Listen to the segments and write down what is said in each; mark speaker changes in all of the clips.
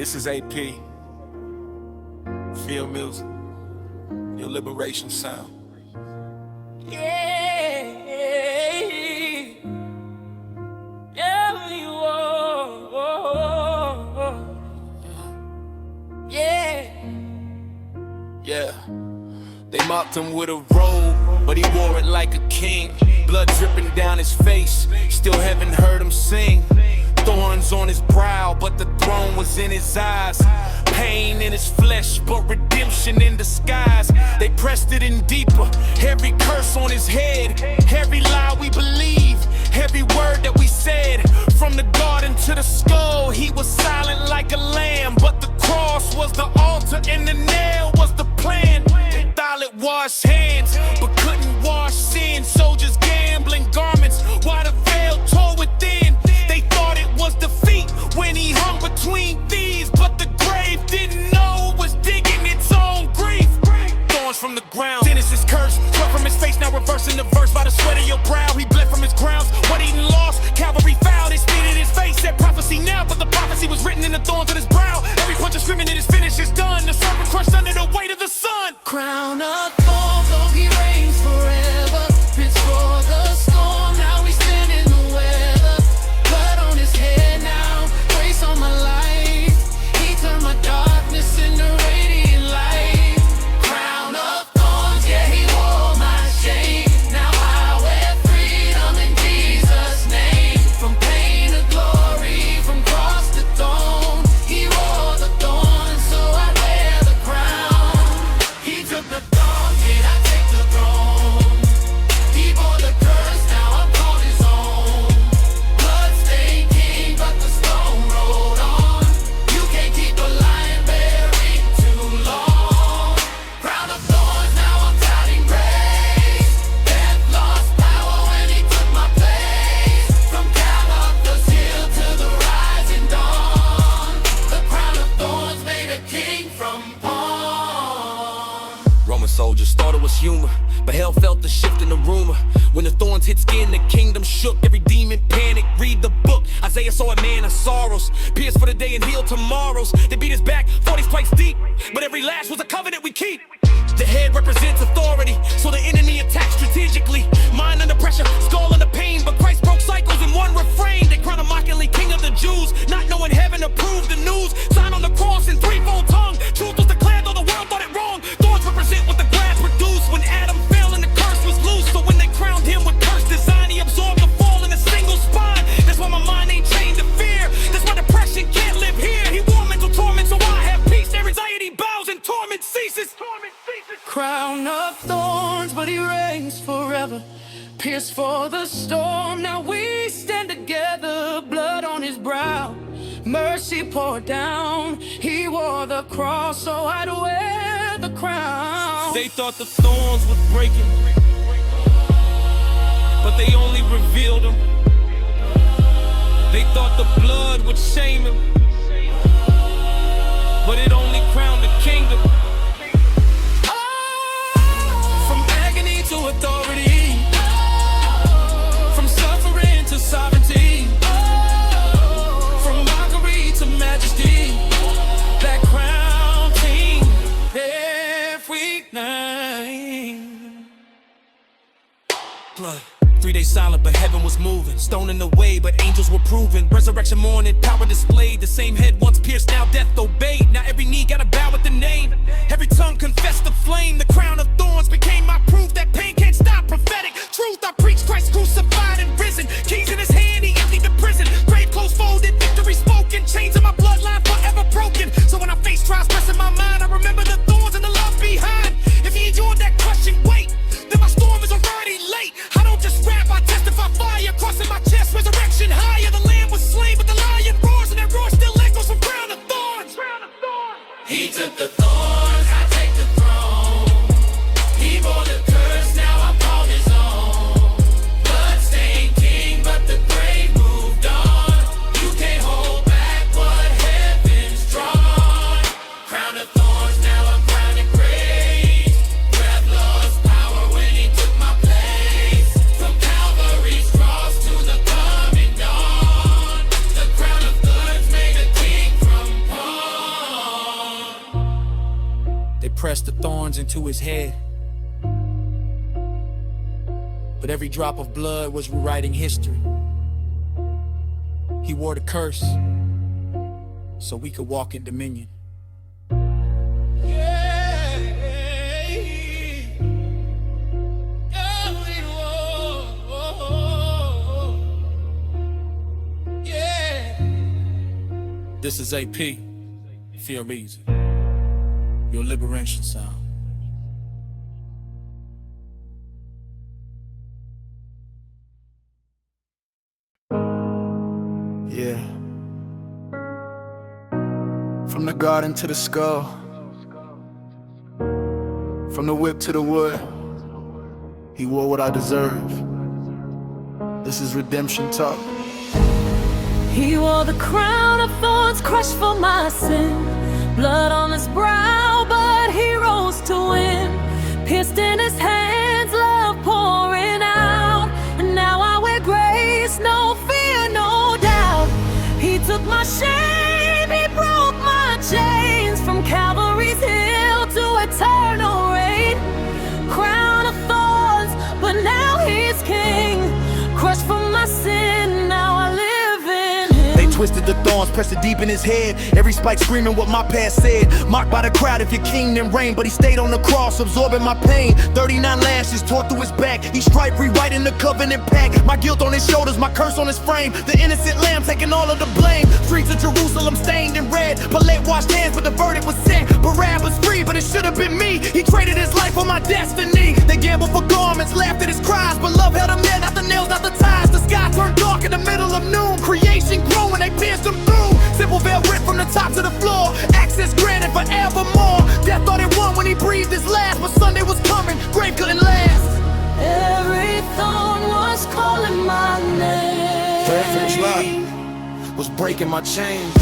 Speaker 1: This is AP. Feel music. Your liberation sound.
Speaker 2: Yeah, yeah, you are. Yeah.
Speaker 1: Yeah. They mocked him with a robe, but he wore it like a king. Blood dripping down his face, still haven't heard him sing. Thorns on his brow, but the throne was in his eyes. Pain in his flesh, but redemption in disguise. They pressed it in deeper, every curse on his head, every lie we believe, every word that we said. From the garden to the skull, he was silent like a lamb. But the cross was the altar and the nail was the plan. They thought it washed hands, but couldn't wash sin. Soldiers gambling garments, while the veil tore within. They thought it was defeat when he hung between thieves, but the grave didn't know it was digging its own grief. Thorns from the ground, sin is his curse. Sweat from his face, now reversing the verse by the sweat of your brow. He bled from his grounds, what he lost, Calvary found. They spit in his face, said prophecy now, but the prophecy was written in the thorns on his brow. Every punch is screaming it is finished, it's done. The serpent crushed under the weight of the sun.
Speaker 2: Crown of thorns, though he reigns forever. Fits for the storm, now we stand in the weather. Blood on his head now, grace on my life. He turned my darkness into radiant light. Crown of thorns, yeah, he wore my shame. Now I wear freedom in Jesus' name. From pain to glory, from cross to throne. He wore the thorns, so I wear the crown. He took the thorn, did I take the throne? He bore the curse, now I'm called his own. Bloodstained king, but the stone rolled on. You can't keep a lion buried too long. Crown of thorns, now I'm touting grace. Death lost power when he took my place. From Calvary's hill to the rising dawn. The crown of thorns made a king from pawn.
Speaker 3: Roman soldiers thought it was humor, but hell felt the shift in the rumor. When the thorns hit skin, the kingdom shook. Every demon panicked, read the book. Isaiah saw a man of sorrows, pierced for the day and healed tomorrows. They beat his back, 40s placed deep, but every lash was a covenant we keep. The head represents authority, so the enemy attacks strategically. Mind under pressure, skull under pain, but Christ broke cycles in one refrain. They crown him mockingly king of the Jews, not knowing heaven approved the news. Sign on the cross in threefold tongue. Truth was declared, though the world thought it wrong. Thorns represent what the grass produced when Adam fell and the curse was loose. So when they crowned him with curse design, he absorbed the fall in a single spine. That's why my mind ain't chained to fear. That's why depression can't live here. He wore mental torment, so I have peace. Their anxiety bows and torment ceases.
Speaker 2: Crown of thorns, but he reigns forever. Pierced for the storm, now we stand together. Blood on his brow, mercy poured down. He wore the cross, so I'd wear the crown.
Speaker 1: They thought the thorns would break him, but they only revealed him. They thought the blood would shame him, but it only crowned the kingdom.
Speaker 2: From agony to authority, from suffering to sovereignty, from mockery to majesty. That crown king every night.
Speaker 3: Blood. 3 days silent, but heaven was moving. Stone in the way, but angels were proven. Resurrection morning, power displayed. The same head once pierced, now death obeyed. Now every knee gotta bow with the name. Every tongue confessed the flame. The crown of thorns became my proof that pain can't stop. Prophetic truth, I preach Christ crucified and risen. Keys in his hand, he emptied the prison. Grave clothes folded, victory spoken. Chains in my bloodline forever broken. So when I face trials pressing my mind, I remember the thorns and the love behind. If he endured that crushing weight, then my storm is already late. I don't just rap, I testify fire. Crossing my chest, resurrection higher. The lamb was slain, but the lion roars, and that roar still echoes from crown of thorns.
Speaker 2: He took the thorns, I take the throne.
Speaker 3: into his head. But every drop of blood was rewriting history. He wore the curse so we could walk in dominion. This is AP, Feel Easy, your liberation sound.
Speaker 4: Yeah. From the garden to the skull, from the whip to the wood, he wore what I deserve. This is redemption talk.
Speaker 5: He wore the crown of thorns, crushed for my sin. Blood on his brow, but he rose to win. Pierced in his hands, love pouring out. And now I wear grace, no fear, no doubt. He took my shame, he broke my chains. From Calvary's hill to eternal reign. Crown of thorns, but now he's king. Crushed for my sin, now I live.
Speaker 6: Twisted the thorns, pressed it deep in his head. Every spike screaming what my past said. Mocked by the crowd, if your king then reign. But he stayed on the cross, absorbing my pain. 39 lashes tore through his back. He striped, rewriting the covenant pact. My guilt on his shoulders, my curse on his frame. The innocent lamb taking all of the blame. Streets of Jerusalem stained in red. Pilate washed hands, but the verdict was set. Barabbas free, but it should have been me. He traded his life for my destiny. They gambled for garments, laughed at his cries. But love held him there, not the nails, not the ties. The sky turned dark in the middle of noon. Creation growing, they pierced him through. Simple veil ripped from the top to the floor. Access granted forevermore. Death thought it won when he breathed his last. But Sunday was coming, grave couldn't last.
Speaker 5: Every thorn was calling my name.
Speaker 6: Every drop was breaking my chains.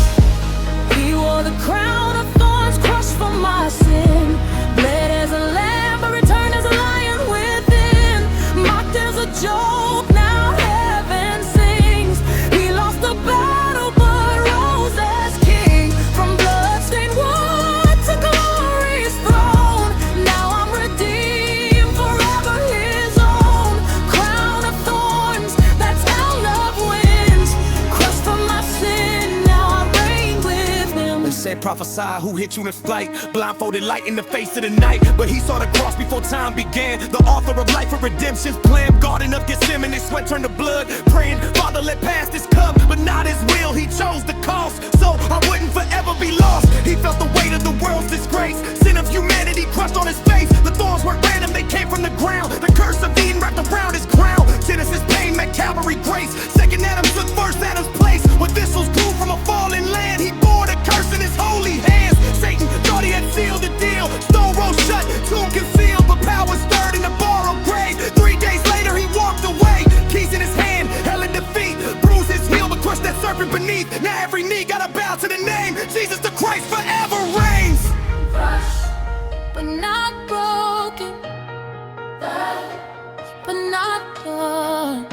Speaker 5: He wore the crown of thorns, crushed for my sin. Bled as a lamb, but returned as a lion within. Mocked as a joke, now heaven sings. He lost the battle, but rose as king. From blood-stained wood to glory's throne. Now I'm redeemed, forever his own. Crown of thorns, that's how love wins. Crushed for my sin, now I reign with him.
Speaker 6: They said prophesy, who hit you in flight? Blindfolded light in the face of the night. But he saw the cross before time began. The author of life and redemption's plan. Garden of Gethsemane, his sweat turned to blood. Praying, Father, let pass this cup, but not his will. He chose the cost, so I wouldn't forever be lost. He felt the weight of the world's disgrace. Sin of humanity crushed on his face. The thorns weren't random, they came from the ground. The curse of Eden wrapped around his crown. Genesis pain met Calvary grace. Second Adam took first Adam's place. When thistles grew from a fallen land, he bore the curse in his holy hands. Satan thought he had sealed the deal. Stone rolled shut, tomb concealed, but power stirred in the borrowed grave. 3 days later he walked away. Keys in his hand, hell in defeat. Bruised his heel, but crushed that serpent beneath. Now every knee gotta bow to the name. Jesus the Christ forever reigns.
Speaker 5: Crushed, but not broken. But not done.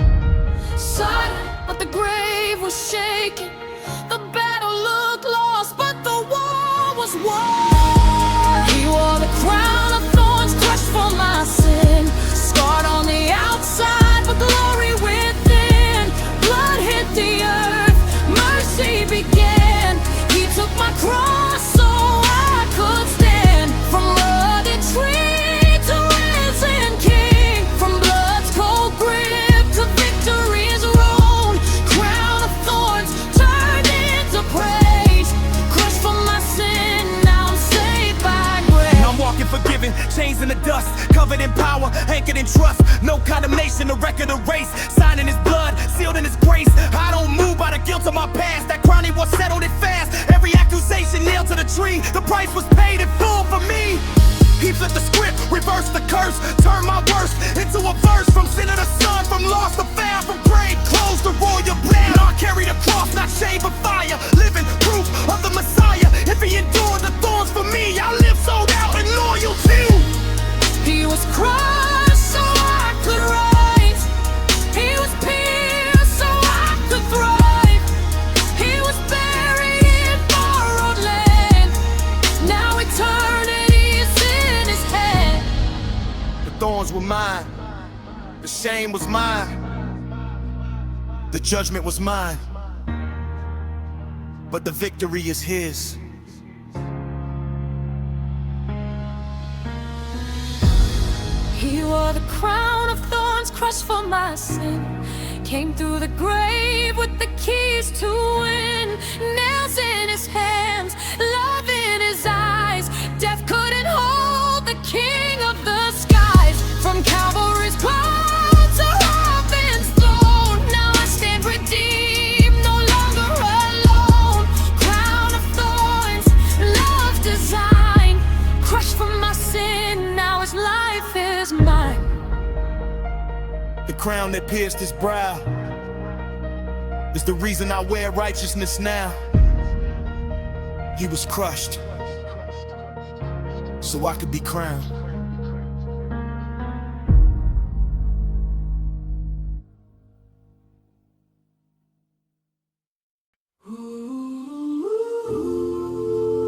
Speaker 5: Silent, but the grave was shaken. The battle looked lost, but the war was won. He wore the crown of thorns, crushed for my sin. Scarred on the outside, but glory within. Blood hit the earth, mercy began. He took my cross so I could stand. From rugged tree to risen king. From blood's cold grip to victory's road. Crown of thorns turned into praise. Crushed for my sin, now I'm saved by grace.
Speaker 6: I'm walking forgiven, chains in the dust, covered in power, anchored in trust. No condemnation, a record of race. Signed in his blood, sealed in his grace. I don't move by the guilt of my past. That crown he was settled it fast. Every accusation nailed to the tree. The price was paid in full for me. He flipped the script, reversed the curse, turned my worst into a verse. From sinner to son, from lost to found, from grave closed to royal blood. Now I carry the cross, not shame but fire. Living proof of the Messiah. If he endured the thorns for me, I live sold out and loyal too.
Speaker 5: He was crushed so I could rise. He was pierced so I could thrive. He was buried in borrowed land. Now eternity's in his hand.
Speaker 6: thorns were mine. The shame was mine. The judgment was mine. But the victory is his.
Speaker 5: He wore the crown of thorns, crushed for my sin. Came through the grave with the keys to win. Nails in his hands, love in his eyes. Death couldn't hold the King of the skies. From Calvary's crown to heaven's throne, now I stand redeemed, no longer alone. Crown of thorns, love design, crushed for my sin, now his life is mine.
Speaker 6: The crown that pierced his brow is the reason I wear righteousness now. He was crushed so I could be crowned.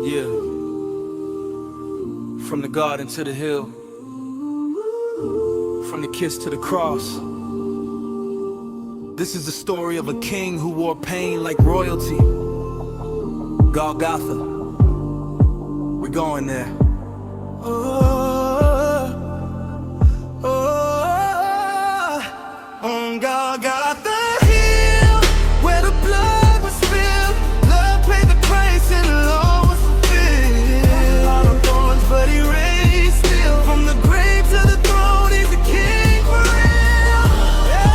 Speaker 3: Yeah. From the garden to the hill, from the kiss to the cross. This is the story of a king who wore pain like royalty. Golgotha, we're going there.
Speaker 6: On Golgotha hill, where the blood was spilled, love paid the price and the law was fulfilled. Crown of thorns, but he raised still. From the grave to the throne, he's the king for real. Yeah,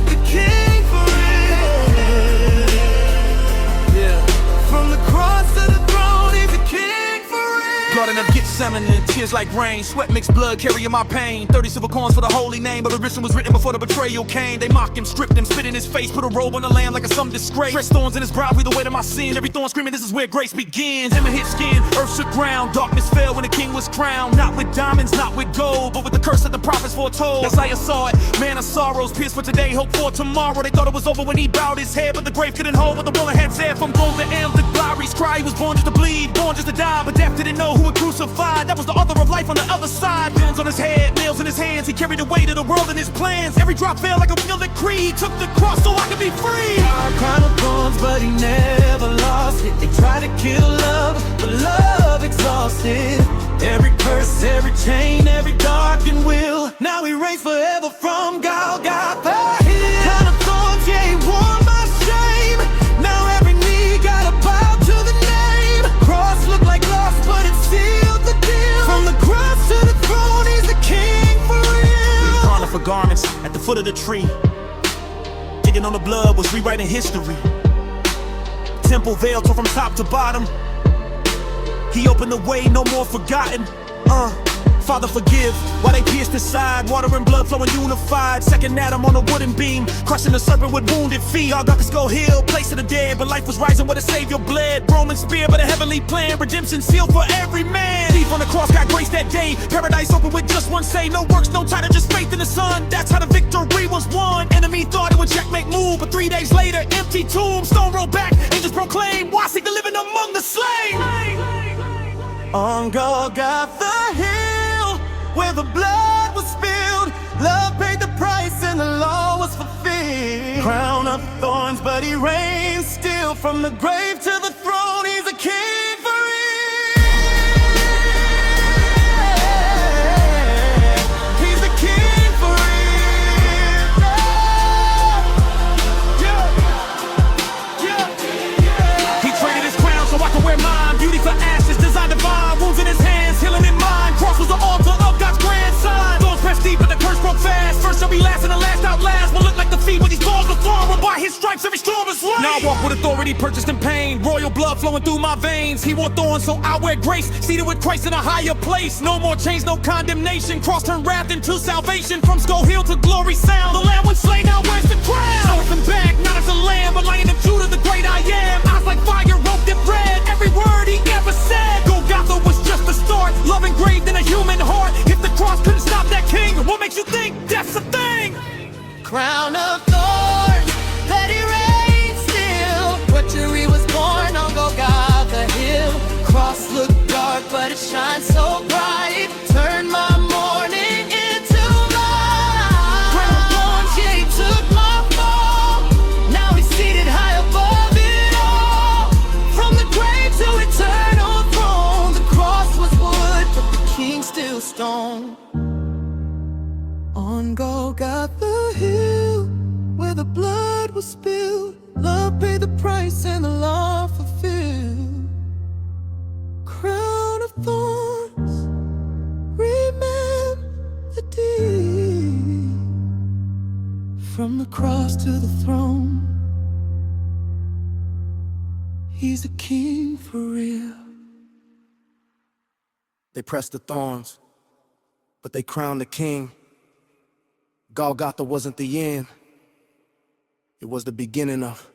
Speaker 6: the king for real.
Speaker 3: Yeah.
Speaker 6: From the cross to the throne, he's the king for real.
Speaker 3: Garden of Gethsemane, tears like rain, sweat mixed blood carrying my pain. 30 silver coins for the holy name, but the written was written before the betrayal came. They mocked him, stripped him, spit in his face, put a robe on the lamb like a some disgrace. Fresh thorns in his brow, breathe the weight of my sin. Every thorn screaming, this is where grace begins. Him and his skin, earth shook ground. Darkness fell when the king was crowned. Not with diamonds, not with gold, but with the curse that the prophets foretold. Isaiah saw it, man of sorrows, pierced for today, hope for tomorrow. They thought it was over when he bowed his head, but the grave couldn't hold what the woman had said. From gold to M to glory's cry, he was born just to bleed, born just to die, but death didn't know who would crucify. That was the author of life on the other side. Pins on his head, nails in his hands, he carried the weight of the world in his plans. Every drop fell like a wheel that creed took the cross so I could be free.
Speaker 6: Crown of thorns, but he never lost it. They tried to kill love, but love exhausted. Every curse, every chain, every darkened will. Now he reigns forever from Golgotha hill. Crown of thorns, yeah, he wore my shame. Now every knee gotta bow to the name. Cross looked like loss, but it sealed the deal. From the cross to the throne, he's the king for real.
Speaker 3: Calling for garments at the foot of the tree. Digging on the blood was rewriting history. Temple veil tore from top to bottom. He opened the way, no more forgotten. Father, forgive. While they pierced his side, water and blood flowing unified. Second Adam on a wooden beam, crushing the serpent with wounded feet. All Golgotha's go heal, place of the dead, but life was rising where the Savior bled. Roman spear, but a heavenly plan. Redemption sealed for every man. Thief on the cross got grace that day. Paradise open with just one say. No works, no title, just faith in the Son. That's how the victory was won. Enemy thought it would checkmate move, but 3 days later, empty tomb. Stone rolled back, angels proclaim, why seek the living among the slain?
Speaker 6: On Golgotha hill, where the blood was spilled, love paid the price and the law was fulfilled. Crown of thorns, but he reigns still. From the grave to the throne, he's a king for real. He's the king for real.
Speaker 3: He traded his crown so I could wear mine. Beauty for ashes, design divine. Wounds in his hands, healing in mind. Cross was the altar of God's grand sign. Thorns pressed deep, but the curse broke fast. First shall be last, and the last outlast. Will look like defeat when these thorns were thrown. But by his stripes, every storm is rain. Now I walk with authority, purchased in pain. Royal blood flowing through my veins. He wore thorns, so I wear grace. Seated with Christ in a higher place. No more chains, no condemnation. Cross turned wrath into salvation. From Skull Hill to glory sound. The Lamb was slain, now where's the crown? Orphan back, not as a lamb, but Lion of Judah, the great I am. Eyes like fire, roped in red. Every word he ever said. Golgotha was just the start. Love engraved in a human heart. If the cross couldn't stop that king, what makes you think that's a thing?
Speaker 2: Crown of thorns, that he reigns still. Butchery was born on Golgotha hill. Cross looked dark, but it shine so bright, turn my morning into light. Crown of thorns, yeah, he took my fall. Now he's seated high above it all. From the grave to eternal throne, the cross was wood, but the king still stone. On Golgotha hill, where the blood was spilled, love paid the price and the law fulfilled. Crown of thorns, remember the deed. From the cross to the throne, he's a king for real.
Speaker 6: They pressed the thorns, but they crowned the king. Golgotha wasn't the end. It was the beginning of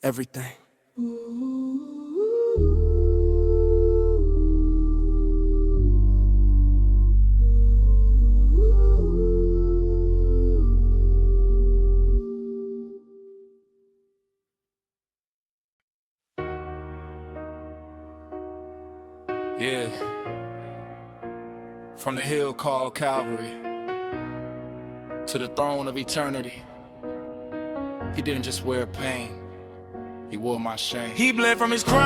Speaker 6: everything.
Speaker 1: Yeah. From the hill called Calvary to the throne of eternity, he didn't just wear pain, he wore my shame. He bled from his crown.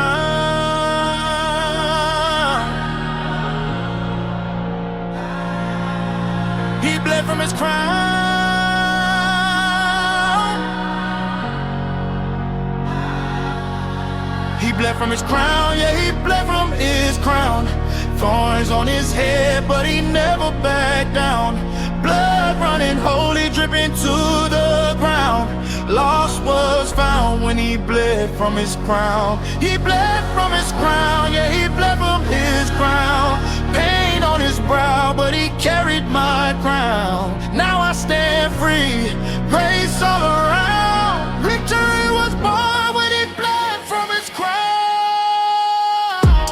Speaker 1: He bled from his crown. He bled from his crown, yeah, he bled from his crown. Thorns on his head, but he never backed down. Blood running holy, dripping to the ground. Lost was found when he bled from his crown. He bled from his crown, yeah, he bled from his crown. Pain on his brow, but he carried my crown. Now I stand free, grace all around. Victory was born when he bled from his crown.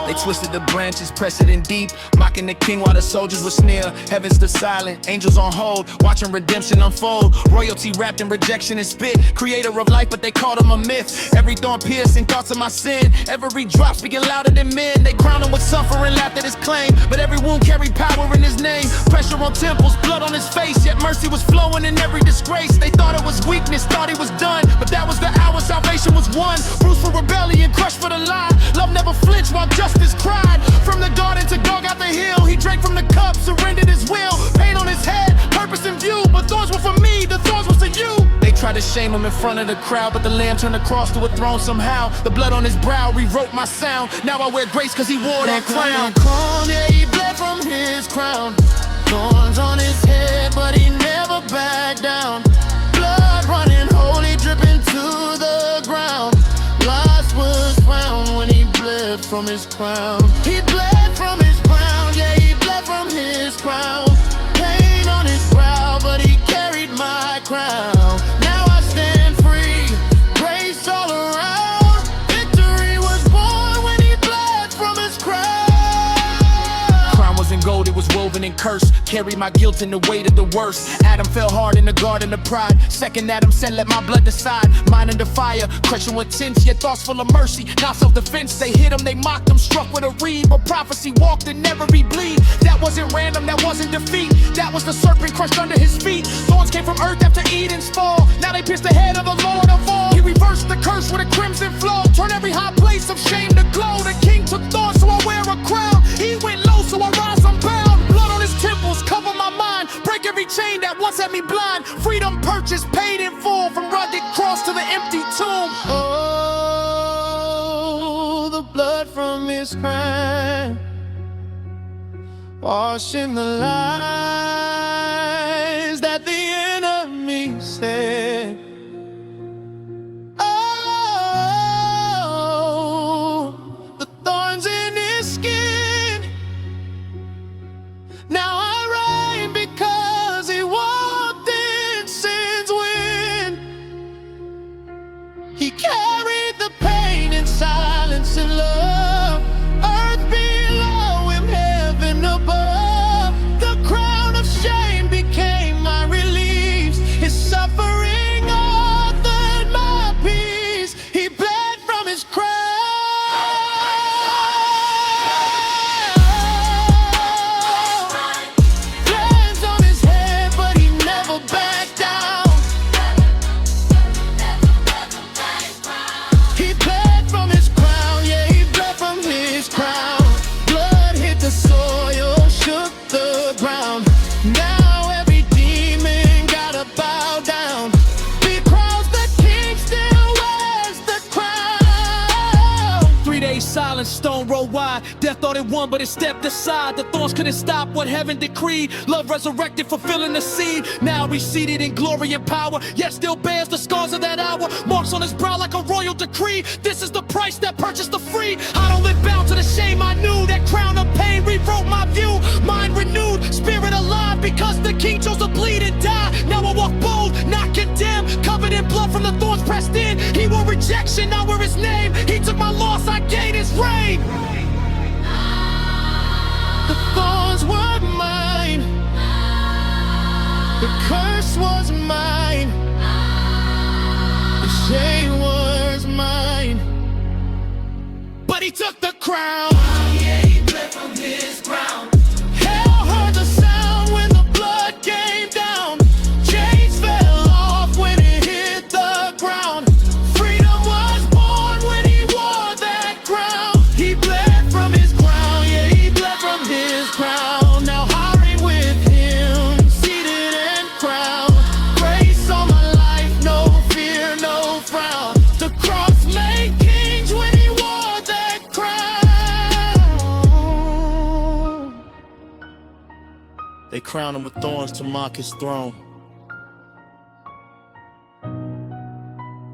Speaker 3: They twisted the branches, pressed it in deep, mocking the king while the soldiers were sneer. Heavens the silent, angels on hold, watching redemption unfold. Royalty wrapped in rejection and spit, creator of life, but they called him a myth. Every thorn piercing thoughts of my sin, every drop speaking louder than men. They crowned him with suffering, laughed at his claim, but every wound carried power in his name. Pressure on temples, blood on his face, yet mercy was flowing in every disgrace. They thought it was weakness, thought he was done, but that was the hour salvation was won. Bruised for rebellion, crushed for the lie. Love never flinched while justice cried. From the garden to Golgotha hill, he drank from the cup, surrendered his will. Pain on his head, purpose in view, but thorns were for me, the thorns was to you. They tried to shame him in front of the crowd, but the lamb turned the cross to a throne somehow. The blood on his brow rewrote my sound. Now I wear grace cause he wore that crown.
Speaker 2: Yeah, he bled from his crown. Thorns on his head, but he never backed down. Blood running holy, dripping to the ground. Lost was found when he bled from his crown. He bled from his crown, yeah, he bled from his crown. Pain on his brow, but he carried my crown. Now I stand free, grace all around. Victory was born when he bled from his crown.
Speaker 3: Crown was in gold, it was woven in curse. Carried my guilt and the weight of the worst. Adam fell hard in the garden of pride. Second Adam said, let my blood decide. Mine in the fire, crushing with tense, yet thoughts full of mercy. Not self-defense, they hit him, they mocked him, struck with a reed. But prophecy walked and never be bleed. That wasn't random, that wasn't defeat. That was the serpent crushed under his feet. Thorns came from earth after Eden's fall. Now they pierced the head of the Lord of all. He reversed the curse with a crimson flow. Turned every high place of shame to glow. The king took thorns, so I wear a crown. He went low, so I rise unbound. Blood on his temples, cover my mind. Break every chain that once had me blind. Freedom purchased, paid in full. From rugged cross to the empty tomb.
Speaker 2: Oh, the blood from his crown, washing the lies that the enemy said. Oh, the thorns in his skin. Now I reign because he walked in sin's wind. He carried the pain in silence and love. Earth below him, heaven above. The crown of
Speaker 3: thought it won, but it stepped aside. The thorns couldn't stop what heaven decreed. Love resurrected, fulfilling the seed. Now he's seated in glory and power, yet still bears the scars of that hour. Marks on his brow like a royal decree. This is the price that purchased the free. I don't live bound to the shame I knew. That crown of pain rewrote my view. Mind renewed, spirit alive, because the king chose to bleed and die. Now I walk bold, not condemned, covered in blood from the thorns pressed in. He wore rejection, I wear his name. He took my loss, I gained his reign.
Speaker 2: The thorns were mine. The curse was mine. The shame was mine.
Speaker 3: But he took the crown.
Speaker 2: Yeah, he bled from his crown. Hell heard the sound when the blood came down. Chains fell off when it hit the ground. Freedom was born when he wore that crown. He bled from his crown, yeah, he bled from his crown. Now I reign with him, seated and crowned. Grace on my life, no fear, no frown. The cross made kings when he wore that crown.
Speaker 4: They crowned him with thorns to mock his throne.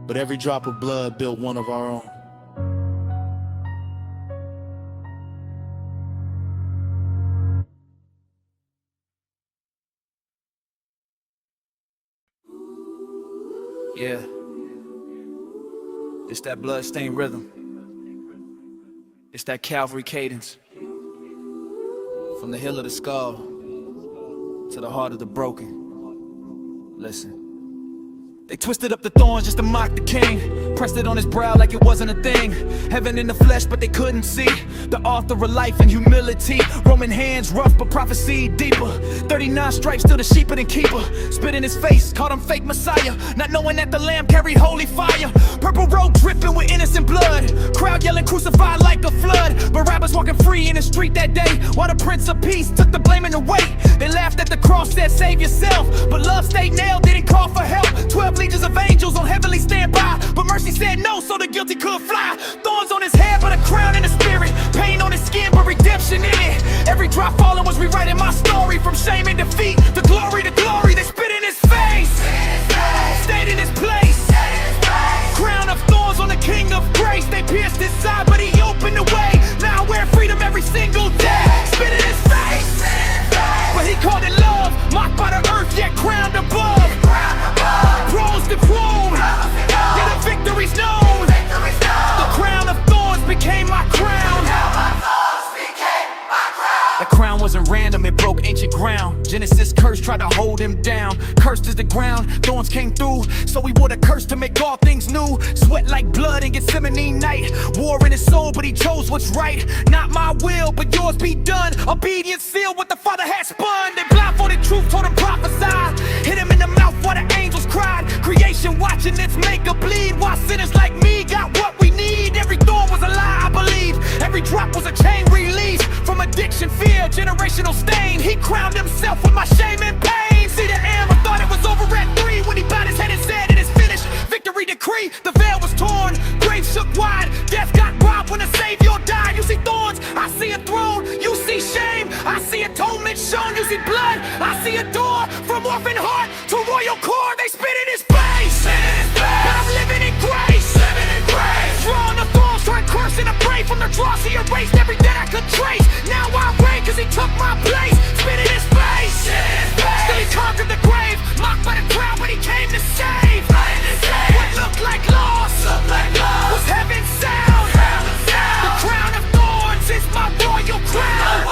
Speaker 4: But every drop of blood built one of our own.
Speaker 3: Yeah, it's that blood-stained rhythm. It's that Calvary cadence. From the hill of the skull to the heart of the broken. Listen. They twisted up the thorns just to mock the king. Pressed it on his brow like it wasn't a thing. Heaven in the flesh, but they couldn't see the author of life and humility. Roman hands rough, but prophecy deeper. 39 stripes, still the sheep and keeper. Spit in his face, called him fake messiah, not knowing that the lamb carried holy fire. Purple robe dripping with innocent blood. Crowd yelling crucified like a flood. Barabbas walking free in the street that day, while the Prince of Peace took the blame and the weight. They laughed at the cross, said save yourself, but love stayed nailed, didn't call for help. 12 legions of angels on heavenly standby, but mercy said no, so the guilty could fly. Thorns on his head, but a crown in the spirit. Pain on his skin, but redemption in it. Every drop falling was rewriting my story. From shame and defeat to glory to glory. They spit in his face, stayed in his place. Crown of thorns on the King of grace. They pierced his side, but he opened the way. Now I wear freedom every single day. Spit in his face, but he called it love. Mocked by the earth, yet crowned above. Rose the throne, yeah, the victory's known. The crown of thorns became my crown. The crown wasn't random, it broke ancient ground. Genesis curse tried to hold him down. Cursed is the ground, thorns came through, so he wore the curse to make all things new. Sweat like blood in Gethsemane night. War in his soul, but he chose what's right. Not my will, but yours be done. Obedience sealed what the Father had spun. They blindfolded truth, told him prophesy. Hit him in the mouth while the angels cried. Creation watching its maker bleed, while sinners like me got what we need. Every thorn was a lie, I believe. Every drop was a chain release from addiction, fear, generational stain. He crowned himself with my shame and pain. See the amber thought it was over at 3 when he bowed his head and said it is finished. Victory decree, the veil was torn, grave shook wide. Death got robbed when the Savior died. You see thorns, I see a throne. You see shame, I see atonement shown. You see blood, I see a door. From orphan heart to royal core, they spit in his face. But I'm living in grace. Drawing the thorns, trying curse and I pray. From the dross he erased everything I could trace. Now I reign cause he took my place. Spit in his face. Still he conquered the grave. Mocked by the crowd, but he came to save. What looked like loss was heaven's sound. The crown of thorns is my royal crown.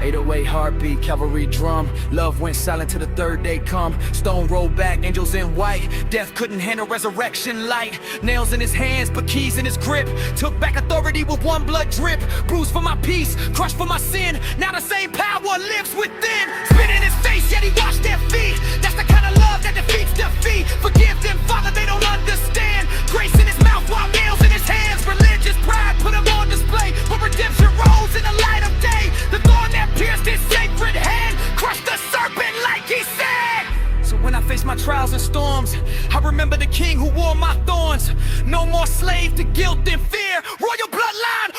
Speaker 3: 808 heartbeat, cavalry drum. Love went silent till the third day come. Stone rolled back, angels in white. Death couldn't handle resurrection light. Nails in his hands, but keys in his grip. Took back authority with one blood drip. Bruised for my peace, crushed for my sin. Now the same power lives within. Spit in his face, yet he washed their feet. That's the kind of love that defeats defeat. Forgive them, Father, they don't understand. Grace in his mouth while nails in his hands. Religious pride put him on display, but redemption rose in the light of day. The thorn that pierced his sacred hand crushed the serpent like he said. So when I face my trials and storms, I remember the king who wore my thorns. No more slave to guilt and fear. Royal bloodline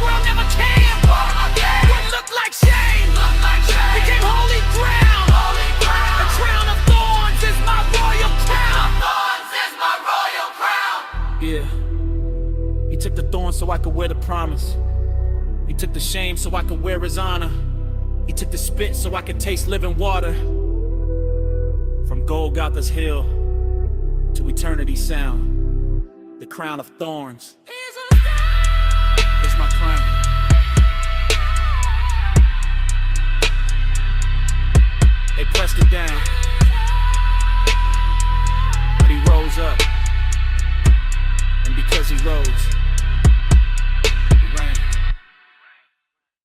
Speaker 3: world never came. What looked like shame became holy ground. The crown of thorns is my royal crown. Yeah. He took the thorns so I could wear the promise. He took the shame so I could wear his honor. He took the spit so I could taste living water. From Golgotha's hill to eternity's sound, the crown of thorns is my crown. They pressed it down, but he rose up. And because he rose, he reigned.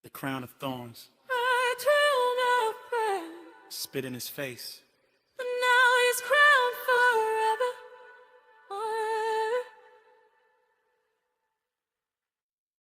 Speaker 3: The crown of thorns spit in his face.